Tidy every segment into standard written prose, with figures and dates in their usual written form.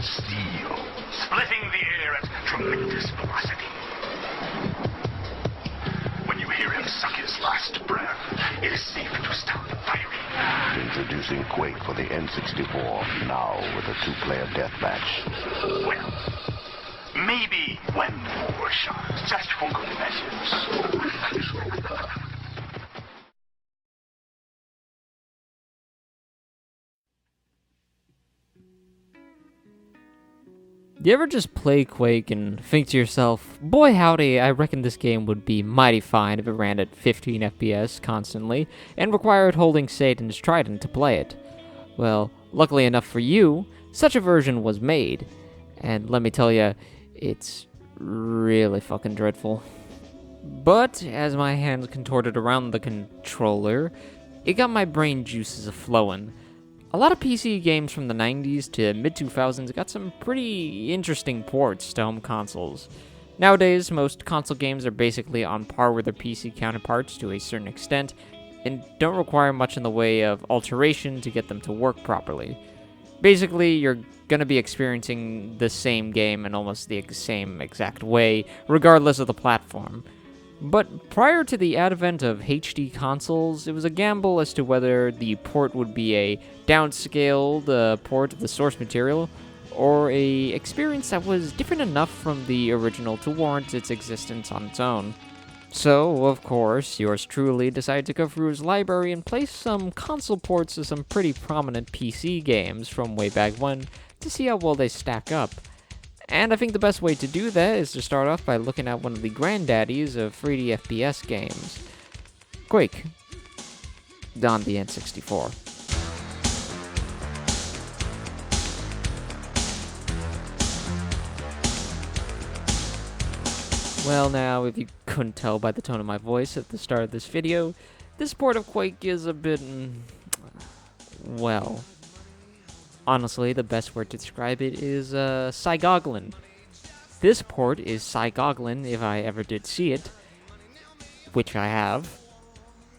steel, splitting the air at tremendous velocity. When you hear him suck his last breath, it is safe to stop firing. Introducing Quake for the N64, now with a two-player deathmatch. Well, maybe one more shot, just for good measures. You ever just play Quake and think to yourself, boy howdy, I reckon this game would be mighty fine if it ran at 15 FPS constantly, and required holding Satan's Trident to play it? Well, luckily enough for you, such a version was made, and let me tell you, it's really fucking dreadful. But, as my hands contorted around the controller, it got my brain juices a-flowing. A lot of PC games from the 90s to mid-2000s got some pretty interesting ports to home consoles. Nowadays, most console games are basically on par with their PC counterparts to a certain extent, and don't require much in the way of alteration to get them to work properly. Basically, you're gonna be experiencing the same game in almost the same exact way, regardless of the platform. But prior to the advent of HD consoles, it was a gamble as to whether the port would be a downscaled port of the source material, or a experience that was different enough from the original to warrant its existence on its own. So, of course, yours truly decided to go through his library and place some console ports of some pretty prominent PC games from way back when to see how well they stack up. And I think the best way to do that is to start off by looking at one of the granddaddies of 3D FPS games, Quake, on the N64. Well now, if you couldn't tell by the tone of my voice at the start of this video, this port of Quake is a bit, well, honestly, the best word to describe it is, Psygoglin. This port is Psygoglin if I ever did see it, which I have.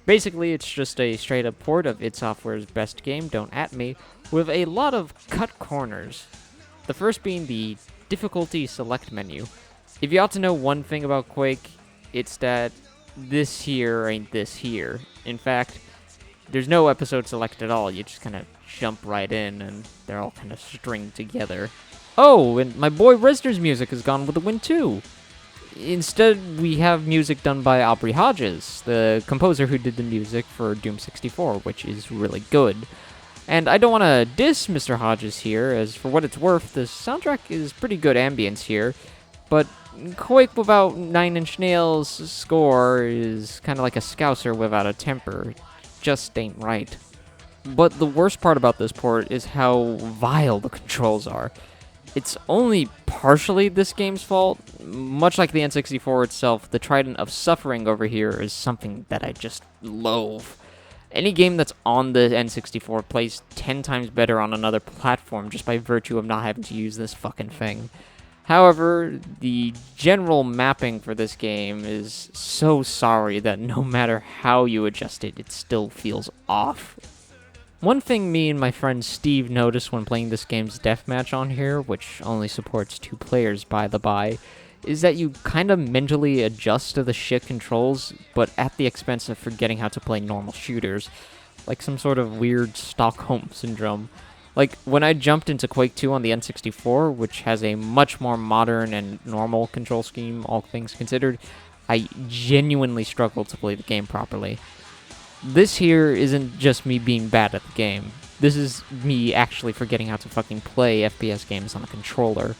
Basically, it's just a straight-up port of id Software's best game, Don't At Me, with a lot of cut corners. The first being the difficulty select menu. If you ought to know one thing about Quake, it's that this here ain't this here. In fact, there's no episode select at all. You just kind of jump right in, and they're all kind of stringed together. Oh, and my boy Reznor's music has gone with the wind too. Instead, we have music done by Aubrey Hodges, the composer who did the music for Doom 64, which is really good. And I don't want to diss Mr. Hodges here, as for what it's worth, the soundtrack is pretty good ambience here, but Quake without Nine Inch Nails' score is kind of like a Scouser without a temper. Just ain't right. But the worst part about this port is how vile the controls are. It's only partially this game's fault. Much like the N64 itself, the Trident of Suffering over here is something that I just loathe. Any game that's on the N64 plays 10 times better on another platform just by virtue of not having to use this fucking thing. However, the general mapping for this game is so sorry that no matter how you adjust it, it still feels off. One thing me and my friend Steve noticed when playing this game's deathmatch on here, which only supports 2 players by the by, is that you kind of mentally adjust to the shit controls, but at the expense of forgetting how to play normal shooters, like some sort of weird Stockholm syndrome. Like, when I jumped into Quake 2 on the N64, which has a much more modern and normal control scheme, all things considered, I genuinely struggled to play the game properly. This here isn't just me being bad at the game. This is me actually forgetting how to fucking play FPS games on a controller.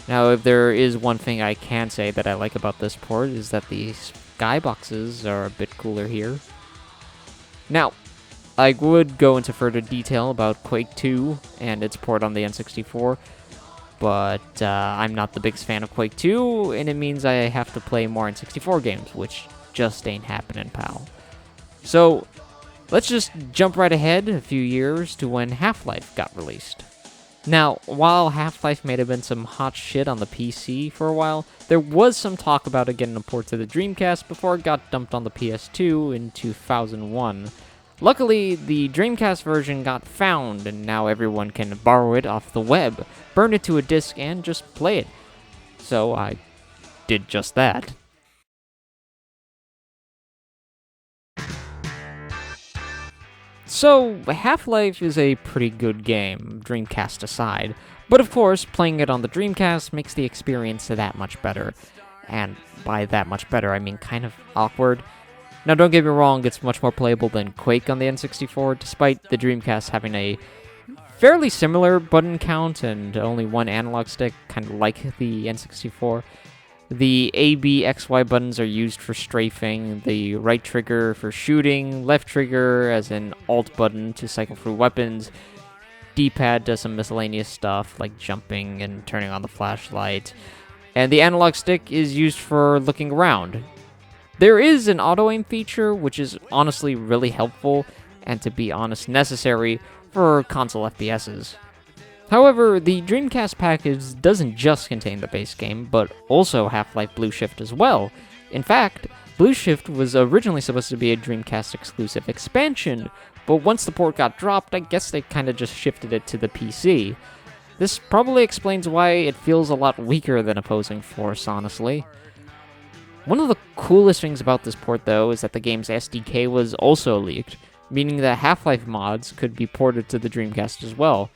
Now, if there is one thing I can say that I like about this port, is that the skyboxes are a bit cooler here. Now, I would go into further detail about Quake 2 and its port on the N64, but I'm not the biggest fan of Quake 2, and it means I have to play more N64 games, which just ain't happening, pal. So, let's just jump right ahead a few years to when Half-Life got released. Now, while Half-Life may have been some hot shit on the PC for a while, there was some talk about it getting a port to the Dreamcast before it got dumped on the PS2 in 2001. Luckily, the Dreamcast version got found, and now everyone can borrow it off the web, burn it to a disc, and just play it. So I did just that. So, Half-Life is a pretty good game, Dreamcast aside, but of course, playing it on the Dreamcast makes the experience that much better. And by that much better, I mean kind of awkward. Now, don't get me wrong, it's much more playable than Quake on the N64, despite the Dreamcast having a fairly similar button count and only one analog stick, kind of like the N64. The A, B, X, Y buttons are used for strafing, the right trigger for shooting, left trigger as an alt button to cycle through weapons, D-pad does some miscellaneous stuff like jumping and turning on the flashlight, and the analog stick is used for looking around. There is an auto-aim feature, which is honestly really helpful, and to be honest, necessary for console FPSs. However, the Dreamcast package doesn't just contain the base game, but also Half-Life Blue Shift as well. In fact, Blue Shift was originally supposed to be a Dreamcast exclusive expansion, but once the port got dropped, I guess they kinda just shifted it to the PC. This probably explains why it feels a lot weaker than Opposing Force, honestly. One of the coolest things about this port, though, is that the game's SDK was also leaked, meaning that Half-Life mods could be ported to the Dreamcast as well.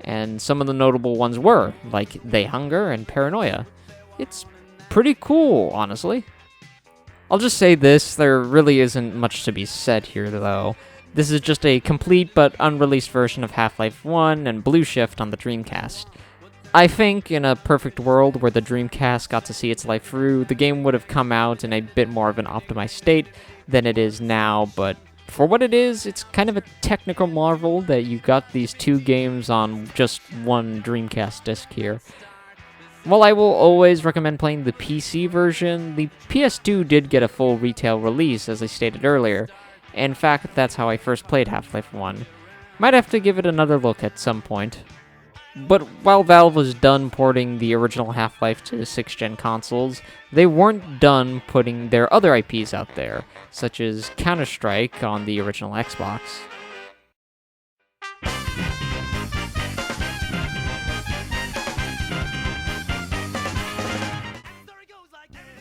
And some of the notable ones were, like They Hunger and Paranoia. It's pretty cool, honestly. I'll just say this, there really isn't much to be said here, though. This is just a complete but unreleased version of Half-Life 1 and Blue Shift on the Dreamcast. I think, in a perfect world where the Dreamcast got to see its life through, the game would have come out in a bit more of an optimized state than it is now, but for what it is, it's kind of a technical marvel that you got these two games on just one Dreamcast disc here. While I will always recommend playing the PC version, the PS2 did get a full retail release, as I stated earlier. In fact, that's how I first played Half-Life 1. Might have to give it another look at some point. But while Valve was done porting the original Half-Life to 6th-gen consoles, they weren't done putting their other IPs out there, such as Counter-Strike on the original Xbox.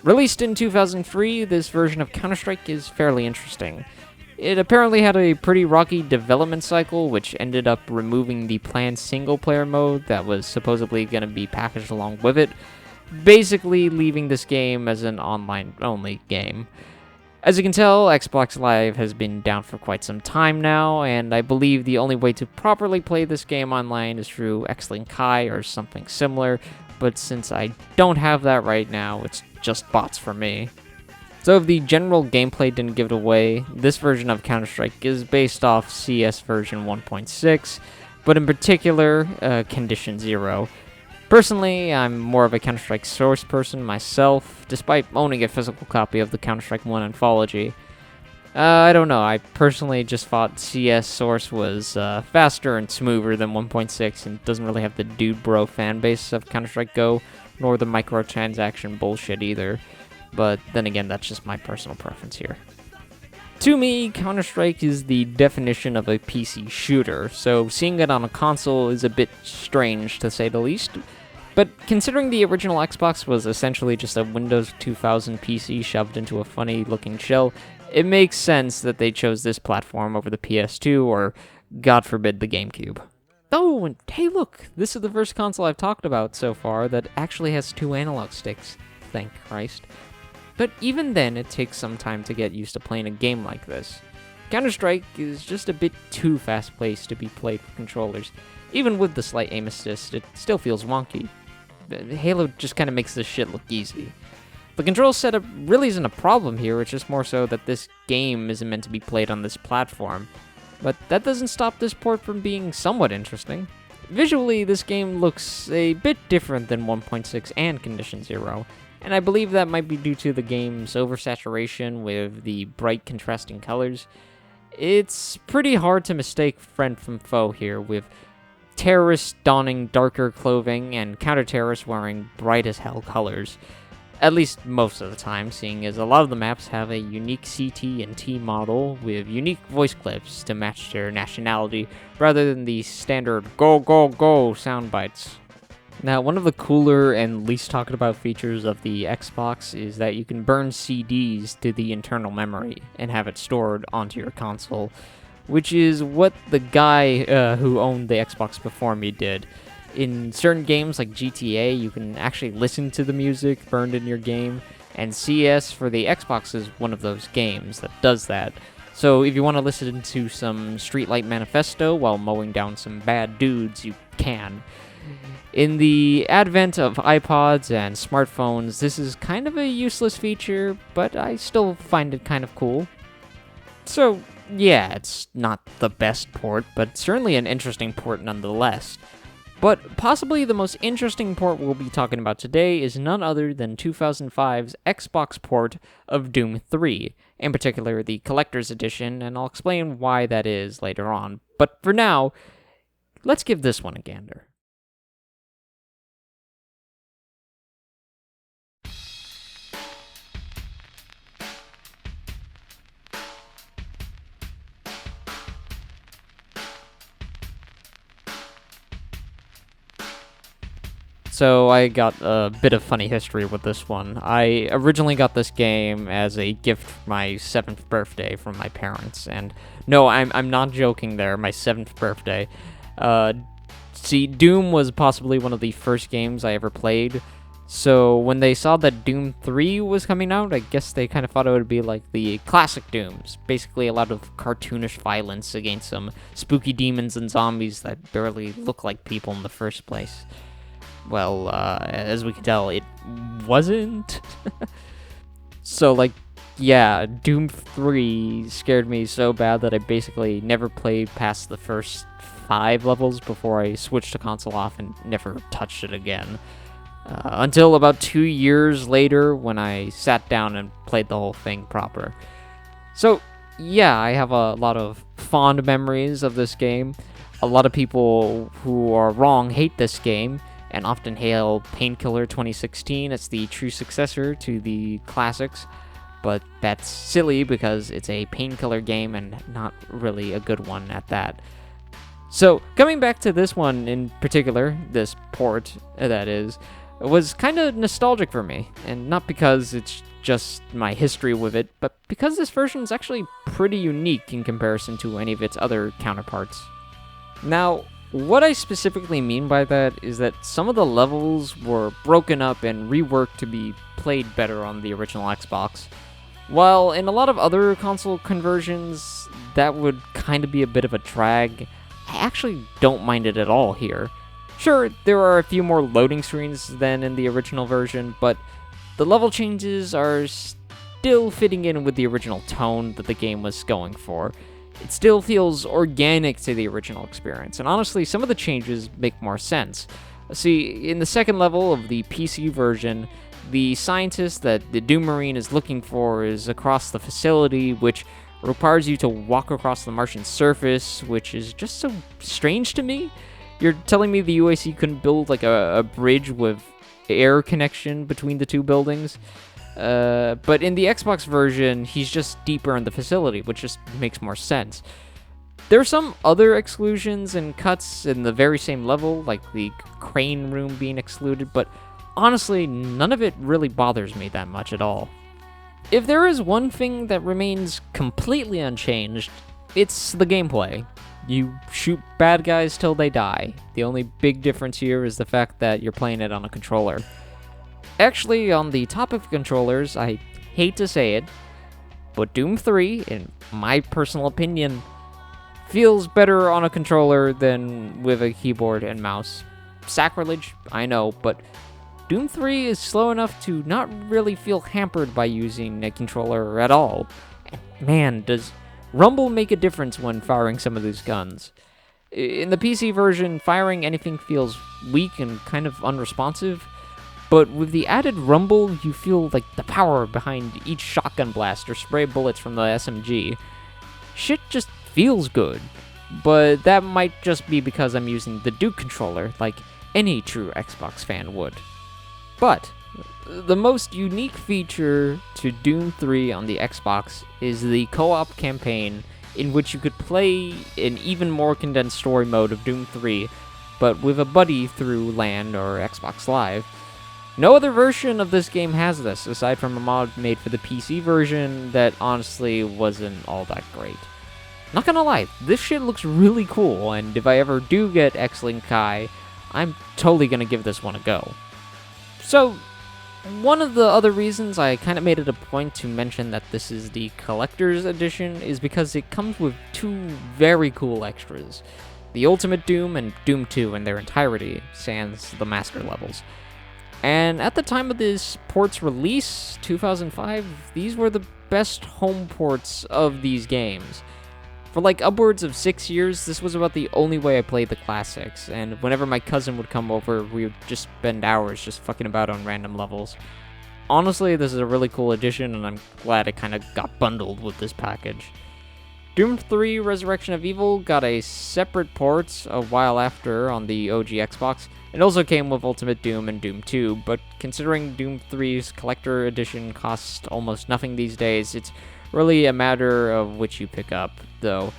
Released in 2003, this version of Counter-Strike is fairly interesting. It apparently had a pretty rocky development cycle, which ended up removing the planned single-player mode that was supposedly going to be packaged along with it, basically leaving this game as an online-only game. As you can tell, Xbox Live has been down for quite some time now, and I believe the only way to properly play this game online is through Xlink Kai or something similar, but since I don't have that right now, it's just bots for me. So if the general gameplay didn't give it away, this version of Counter-Strike is based off CS version 1.6, but in particular, Condition Zero. Personally, I'm more of a Counter-Strike Source person myself, despite owning a physical copy of the Counter-Strike 1 anthology. I don't know, I personally just thought CS Source was faster and smoother than 1.6 and doesn't really have the dude bro fanbase of Counter-Strike Go, nor the microtransaction bullshit either. But then again, that's just my personal preference here. To me, Counter-Strike is the definition of a PC shooter, so seeing it on a console is a bit strange to say the least. But considering the original Xbox was essentially just a Windows 2000 PC shoved into a funny-looking shell, it makes sense that they chose this platform over the PS2 or, God forbid, the GameCube. Oh, and hey look, this is the first console I've talked about so far that actually has two analog sticks. Thank Christ. But even then, it takes some time to get used to playing a game like this. Counter-Strike is just a bit too fast-paced to be played with controllers. Even with the slight aim assist, it still feels wonky. Halo just kind of makes this shit look easy. The control setup really isn't a problem here, it's just more so that this game isn't meant to be played on this platform. But that doesn't stop this port from being somewhat interesting. Visually, this game looks a bit different than 1.6 and Condition Zero, and I believe that might be due to the game's oversaturation with the bright contrasting colors. It's pretty hard to mistake friend from foe here, with terrorists donning darker clothing and counter-terrorists wearing bright as hell colors. At least most of the time, seeing as a lot of the maps have a unique CT and T model with unique voice clips to match their nationality, rather than the standard go go go sound bites. Now, one of the cooler and least talked about features of the Xbox is that you can burn CDs to the internal memory and have it stored onto your console, which is what the guy who owned the Xbox before me did. In certain games like GTA, you can actually listen to the music burned in your game, and CS for the Xbox is one of those games that does that. So if you want to listen to some Streetlight Manifesto while mowing down some bad dudes, you can. In the advent of iPods and smartphones, this is kind of a useless feature, but I still find it kind of cool. So, yeah, it's not the best port, but certainly an interesting port nonetheless. But possibly the most interesting port we'll be talking about today is none other than 2005's Xbox port of Doom 3, in particular the Collector's Edition, and I'll explain why that is later on. But for now, let's give this one a gander. So I got a bit of funny history with this one. I originally got this game as a gift for my 7th birthday from my parents, and no, I'm not joking there, my 7th birthday. See, Doom was possibly one of the first games I ever played, so when they saw that Doom 3 was coming out, I guess they kind of thought it would be like the classic Dooms, basically a lot of cartoonish violence against some spooky demons and zombies that barely look like people in the first place. Well, as we can tell, it wasn't. So, like, yeah, Doom 3 scared me so bad that I basically never played past the first 5 levels before I switched the console off and never touched it again. Until about 2 years later when I sat down and played the whole thing proper. So, yeah, I have a lot of fond memories of this game. A lot of people who are wrong hate this game, and often hail Painkiller 2016 as the true successor to the classics, but that's silly because it's a Painkiller game and not really a good one at that. So, coming back to this one in particular, this port, that is, was kind of nostalgic for me, and not because it's just my history with it, but because this version is actually pretty unique in comparison to any of its other counterparts. Now, what I specifically mean by that is that some of the levels were broken up and reworked to be played better on the original Xbox, while in a lot of other console conversions, that would kind of be a bit of a drag. I actually don't mind it at all here. Sure, there are a few more loading screens than in the original version, but the level changes are still fitting in with the original tone that the game was going for. It still feels organic to the original experience, and honestly, some of the changes make more sense. See, in the second level of the PC version, the scientist that the Doom Marine is looking for is across the facility, which requires you to walk across the Martian surface, which is just so strange to me. You're telling me the UAC couldn't build like a bridge with air connection between the two buildings? But in the Xbox version, he's just deeper in the facility, which just makes more sense. There are some other exclusions and cuts in the very same level, like the crane room being excluded, but honestly, none of it really bothers me that much at all. If there is one thing that remains completely unchanged, it's the gameplay. You shoot bad guys till they die. The only big difference here is the fact that you're playing it on a controller. Actually, on the topic of controllers, I hate to say it, but Doom 3, in my personal opinion, feels better on a controller than with a keyboard and mouse. Sacrilege, I know, but Doom 3 is slow enough to not really feel hampered by using a controller at all. And man, does rumble make a difference when firing some of these guns. In the PC version, firing anything feels weak and kind of unresponsive, but with the added rumble, you feel like the power behind each shotgun blast or spray bullets from the SMG. Shit just feels good, but that might just be because I'm using the Duke controller like any true Xbox fan would. But The most unique feature to Doom 3 on the Xbox is the co-op campaign, in which you could play an even more condensed story mode of Doom 3, but with a buddy through LAN or Xbox Live. No other version of this game has this, aside from a mod made for the PC version that honestly wasn't all that great. Not gonna lie, this shit looks really cool, and if I ever do get X-Link Kai, I'm totally gonna give this one a go. So, one of the other reasons I kind of made it a point to mention that this is the Collector's Edition is because it comes with two very cool extras. The Ultimate Doom and Doom 2 in their entirety, sans the Master levels. And at the time of this port's release, 2005, these were the best home ports of these games. For like upwards of 6 years, this was about the only way I played the classics, and whenever my cousin would come over, we would just spend hours just fucking about on random levels. Honestly, this is a really cool addition, and I'm glad it kind of got bundled with this package. Doom 3 Resurrection of Evil got a separate port a while after on the OG Xbox. It also came with Ultimate Doom and Doom 2, but considering Doom 3's Collector Edition costs almost nothing these days, it's really a matter of which you pick up, though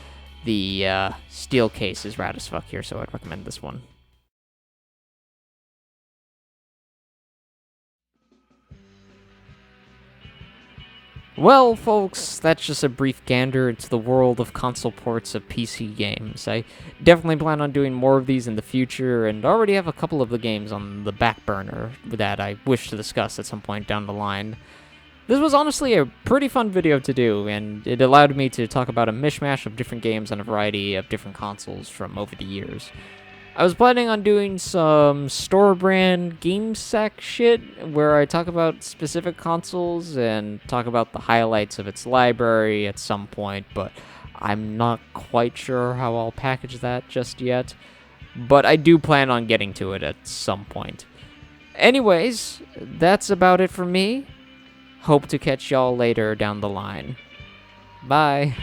the steel case is rad as fuck here, so I'd recommend this one. Well, folks, that's just a brief gander into the world of console ports of PC games. I definitely plan on doing more of these in the future, and already have a couple of the games on the back burner that I wish to discuss at some point down the line. This was honestly a pretty fun video to do, and it allowed me to talk about a mishmash of different games on a variety of different consoles from over the years. I was planning on doing some store brand GameSack shit, where I talk about specific consoles and talk about the highlights of its library at some point, but I'm not quite sure how I'll package that just yet. But I do plan on getting to it at some point. Anyways, that's about it for me. Hope to catch y'all later down the line. Bye.